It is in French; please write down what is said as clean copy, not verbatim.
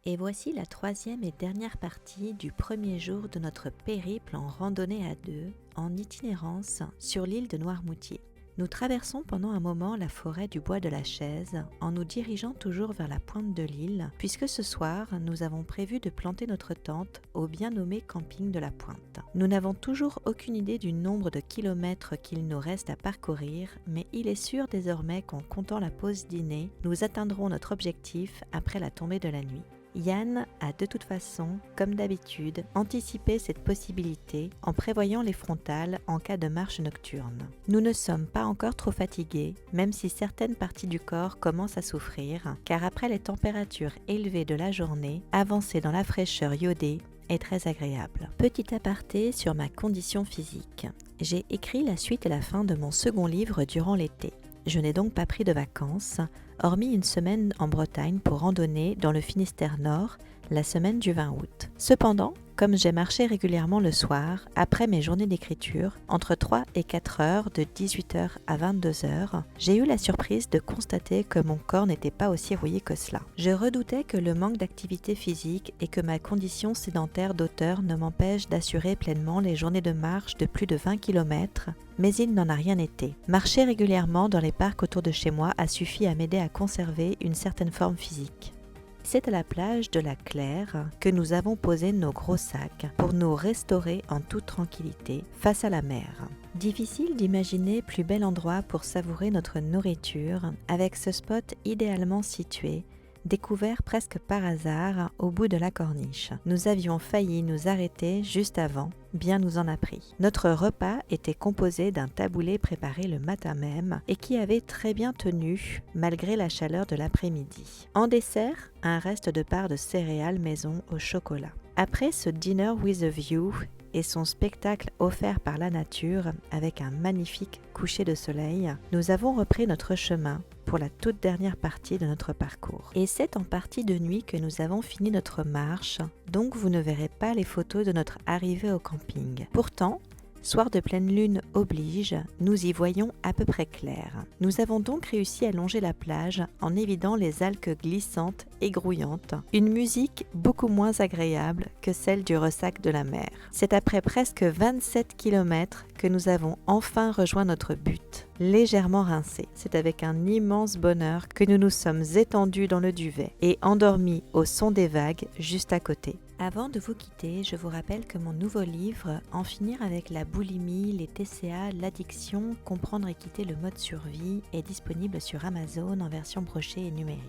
Et voici la troisième et dernière partie du premier jour de notre périple en randonnée à deux, en itinérance sur l'île de Noirmoutier. Nous traversons pendant un moment la forêt du bois de la Chaise en nous dirigeant toujours vers la pointe de l'île, puisque ce soir, nous avons prévu de planter notre tente au bien nommé camping de la Pointe. Nous n'avons toujours aucune idée du nombre de kilomètres qu'il nous reste à parcourir, mais il est sûr désormais qu'en comptant la pause dîner, nous atteindrons notre objectif après la tombée de la nuit. Yann a de toute façon, comme d'habitude, anticipé cette possibilité en prévoyant les frontales en cas de marche nocturne. Nous ne sommes pas encore trop fatigués, même si certaines parties du corps commencent à souffrir, car après les températures élevées de la journée, avancer dans la fraîcheur iodée est très agréable. Petit aparté sur ma condition physique. J'ai écrit la suite et la fin de mon second livre durant l'été. Je n'ai donc pas pris de vacances, hormis une semaine en Bretagne pour randonner dans le Finistère Nord, la semaine du 20 août. Cependant, comme j'ai marché régulièrement le soir, après mes journées d'écriture, entre 3 et 4 heures, de 18h à 22h, j'ai eu la surprise de constater que mon corps n'était pas aussi rouillé que cela. Je redoutais que le manque d'activité physique et que ma condition sédentaire d'auteur ne m'empêche d'assurer pleinement les journées de marche de plus de 20 km, mais il n'en a rien été. Marcher régulièrement dans les parcs autour de chez moi a suffi à m'aider à conserver une certaine forme physique. C'est à la plage de la Claire que nous avons posé nos gros sacs pour nous restaurer en toute tranquillité face à la mer. Difficile d'imaginer plus bel endroit pour savourer notre nourriture avec ce spot idéalement situé, découvert presque par hasard au bout de la corniche. Nous avions failli nous arrêter juste avant, bien nous en a pris. Notre repas était composé d'un taboulé préparé le matin même et qui avait très bien tenu malgré la chaleur de l'après-midi. En dessert, un reste de part de céréales maison au chocolat. Après ce dinner with a view et son spectacle offert par la nature avec un magnifique coucher de soleil, nous avons repris notre chemin pour la toute dernière partie de notre parcours. Et c'est en partie de nuit que nous avons fini notre marche, donc vous ne verrez pas les photos de notre arrivée au camping. Pourtant, soir de pleine lune oblige, nous y voyons à peu près clair. Nous avons donc réussi à longer la plage en évitant les algues glissantes et grouillantes, une musique beaucoup moins agréable que celle du ressac de la mer. C'est après presque 27 km que nous avons enfin rejoint notre but, légèrement rincé. C'est avec un immense bonheur que nous nous sommes étendus dans le duvet et endormis au son des vagues juste à côté. Avant de vous quitter, je vous rappelle que mon nouveau livre « En finir avec la boulimie, les TCA, l'addiction, comprendre et quitter le mode survie » est disponible sur Amazon en version brochée et numérique.